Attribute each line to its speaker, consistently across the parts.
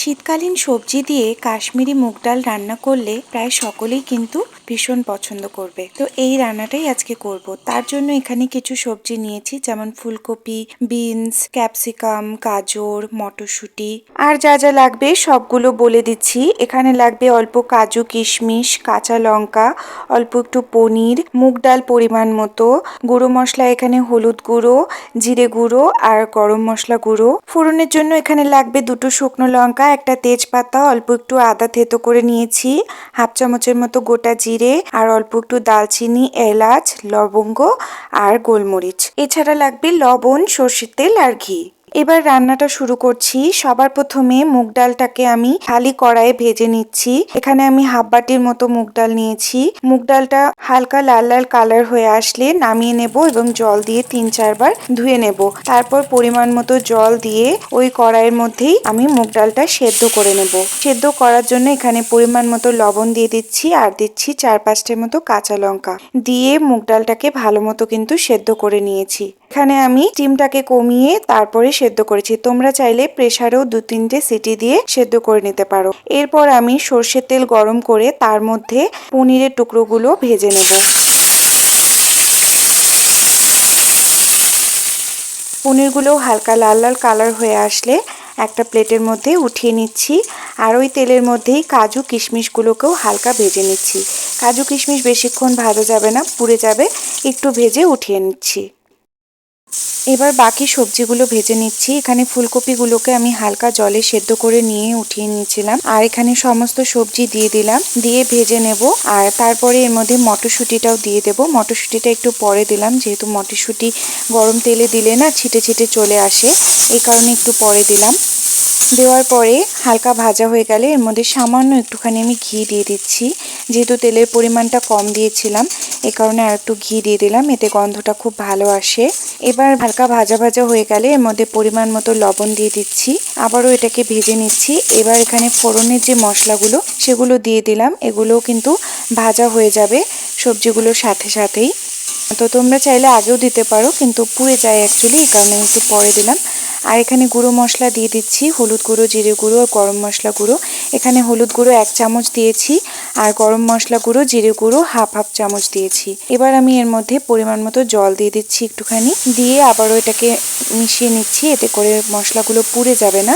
Speaker 1: শীতকালীন সবজি দিয়ে কাশ্মীরি মুগ ডাল রান্না করলে প্রায় সকলেই কিন্তু ভীষণ পছন্দ করবে। তো এই রান্নাটাই আজকে করব। তার জন্য এখানে কিছু সবজি নিয়েছি, যেমন ফুলকপি, বিনস, ক্যাপসিকাম, গাজর, মটরশুঁটি। আর যা যা লাগবে সবগুলো বলে দিচ্ছি। এখানে লাগবে অল্প কাজু কিশমিশ, কাঁচা লঙ্কা, অল্প একটু পনির, মুগ ডাল পরিমাণ মতো, গুঁড়ো মশলা এখানে হলুদ গুঁড়ো, জিরে গুঁড়ো আর গরম মশলা গুঁড়ো। ফোড়নের জন্য এখানে লাগবে দুটো শুকনো লঙ্কা, একটা তেজপাতা, অল্প একটু আদা থেতো করে নিয়েছি, হাফ চামচের মতো গোটা জিরে আর অল্প একটু দালচিনি, এলাচ, লবঙ্গ আর গোলমরিচ। এছাড়া লাগবে লবণ, সর্ষের তেল আর ঘি। এবার রান্নাটা শুরু করছি। সবার প্রথমে মুগ ডালটাকে আমি খালি কড়াইয়ে ভেজে নিচ্ছি। এখানে আমি হাফ বাটির মতো মুগ ডাল নিয়েছি। মুগ ডালটা হালকা লাল লাল কালার হয়ে আসলে নামিয়ে নেব এবং জল দিয়ে 3-4 বার ধুয়ে নেব। তারপর পরিমাণ মতো জল দিয়ে ওই কড়াইয়ের মধ্যেই আমি মুগ ডালটা সেদ্ধ করে নেব। সেদ্ধ করার জন্য এখানে পরিমাণ মতো লবণ দিয়ে দিচ্ছি আর দিচ্ছি 4-5টার মতো কাঁচা লঙ্কা দিয়ে মুগ ডালটাকে ভালো মতো কিন্তু সেদ্ধ করে নিয়েছি। এখানে আমি স্টিমটাকে কমিয়ে তারপরে সেদ্ধ করেছি। তোমরা চাইলে প্রেসারেও 2-3টে সিটি দিয়ে সেদ্ধ করে নিতে পারো। এরপর আমি সর্ষের তেল গরম করে তার মধ্যে পনিরের টুকরোগুলো ভেজে নেব। পনিরগুলো হালকা লাল লাল কালার হয়ে আসলে একটা প্লেটের মধ্যে উঠিয়ে নিচ্ছি। আর ওই তেলের মধ্যেই কাজু কিশমিশগুলোকেও হালকা ভেজে নিচ্ছি। কাজু কিশমিশ বেশিক্ষণ ভাজা যাবে না, পুড়ে যাবে, একটু ভেজে উঠিয়ে নিচ্ছি। এবার বাকি সবজিগুলো ভেজে নিচ্ছি। এখানে ফুলকপিগুলোকে আমি হালকা জলে সেদ্ধ করে নিয়ে উঠিয়ে নিয়েছিলাম। আর এখানে সমস্ত সবজি দিয়ে দিলাম, দিয়ে ভেজে নেব। আর তারপরে এর মধ্যে মটরশুঁটিটাও দিয়ে দেব। মটরশুঁটিটা একটু পরে দিলাম, যেহেতু মটরশুঁটি গরম তেলে দিলে না ছিটে ছিটে চলে আসে, এই কারণে একটু পরে দিলাম। দেওয়ার পরে হালকা ভাজা হয়ে গেলে এর মধ্যে সামান্য একটুখানি আমি ঘি দিয়ে দিচ্ছি। যেহেতু তেলের পরিমাণটা কম দিয়েছিলাম, এই কারণে আর একটু ঘি দিয়ে দিলাম, এতে গন্ধটা খুব ভালো আসে। এবার হালকা ভাজা ভাজা হয়ে গেলে এর মধ্যে পরিমাণ মতো লবণ দিয়ে দিচ্ছি, আবারও এটাকে ভেজে নিচ্ছি। এবার এখানে ফোড়নের যে মশলাগুলো সেগুলো দিয়ে দিলাম, এগুলোও কিন্তু ভাজা হয়ে যাবে সবজিগুলোর সাথে সাথেই। তো তোমরা চাইলে আগেও দিতে পারো, কিন্তু পুড়ে যায় অ্যাকচুয়ালি, এই কারণে একটু পরে দিলাম। আর এখানে গুঁড়ো মশলা দিয়ে দিচ্ছি, হলুদ গুঁড়ো, জিরে গুঁড়ো আর গরম মশলা গুঁড়ো। এখানে হলুদ গুঁড়ো 1 চামচ দিয়েছি আর গরম মশলা গুঁড়ো, জিরে গুঁড়ো হাফ চামচ দিয়েছি। এবার আমি এর মধ্যে পরিমাণ মতো জল দিয়ে দিচ্ছি একটুখানি, দিয়ে আবারও এটাকে মিশিয়ে নিচ্ছি, এতে করে মশলাগুলো পুড়ে যাবে না।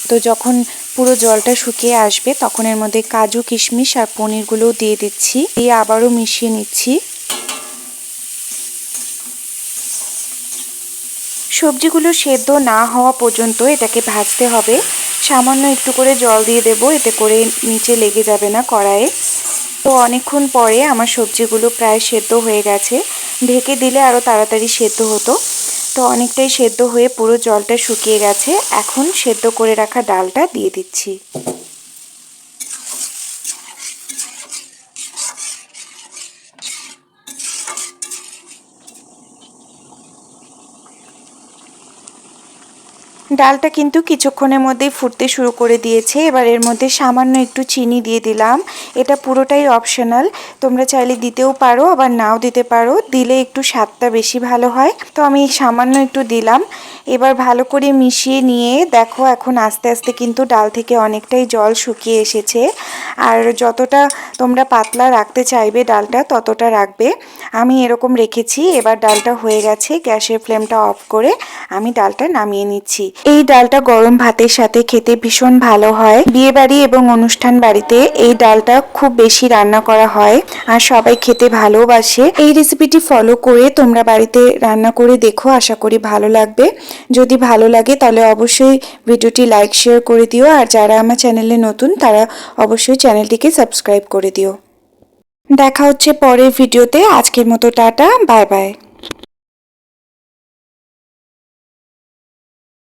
Speaker 1: তো যখন পুরো জলটা শুকিয়ে আসবে তখন এর মধ্যে কাজু কিশমিশ আর পনিরগুলোও দিয়ে দিচ্ছি, দিয়ে আবারও মিশিয়ে নিচ্ছি। সবজিগুলো সেদ্ধ না হওয়া পর্যন্ত এটাকে ভাজতে হবে। সামান্য একটু করে জল দিয়ে দেব, এতে করে নিচে লেগে যাবে না কড়াইয়ে। তো অনেকক্ষণ পরে আমার সবজিগুলো প্রায় সেদ্ধ হয়ে গেছে। ঢেকে দিলে আরও তাড়াতাড়ি সেদ্ধ হতো। তো অনেকটাই সেদ্ধ হয়ে পুরো জলটা শুকিয়ে গেছে। এখন সেদ্ধ করে রাখা ডালটা দিয়ে দিচ্ছি। ডালটা কিন্তু কিছুক্ষণের মধ্যেই ফুটতে শুরু করে দিয়েছে। এবার এর মধ্যে সামান্য একটু চিনি দিয়ে দিলাম। এটা পুরোটাই অপশনাল, তোমরা চাইলে দিতেও পারো আবার নাও দিতে পারো, দিলে একটু স্বাদটা বেশি ভালো হয়। তো আমি সামান্য একটু দিলাম। এবার ভালো করে মিশিয়ে নিয়ে দেখো, এখন আস্তে আস্তে কিন্তু ডাল থেকে অনেকটাই জল শুকিয়ে এসেছে। আর যতটা তোমরা পাতলা রাখতে চাইবে ডালটা ততটা রাখবে। আমি এরকম রেখেছি। এবার ডালটা হয়ে গেছে, গ্যাসের ফ্লেমটা অফ করে আমি ডালটা নামিয়ে নিচ্ছি। এই ডালটা গরম ভাতের সাথে খেতে ভীষণ ভালো হয়। বিয়ে বাড়ি এবং অনুষ্ঠান বাড়িতে এই ডালটা খুব বেশি রান্না করা হয় আর সবাই খেতে ভালোবাসে। এই রেসিপিটি ফলো করে তোমরা বাড়িতে রান্না করে দেখো, আশা করি ভালো লাগবে। যদি ভালো লাগে তাহলে অবশ্যই ভিডিওটি লাইক শেয়ার করে দিও, আর যারা আমার চ্যানেলে নতুন তারা অবশ্যই চ্যানেলটিকে সাবস্ক্রাইব করে দিও। দেখা হচ্ছে পরের ভিডিওতে। আজকের মতো টাটা, বাই বাই।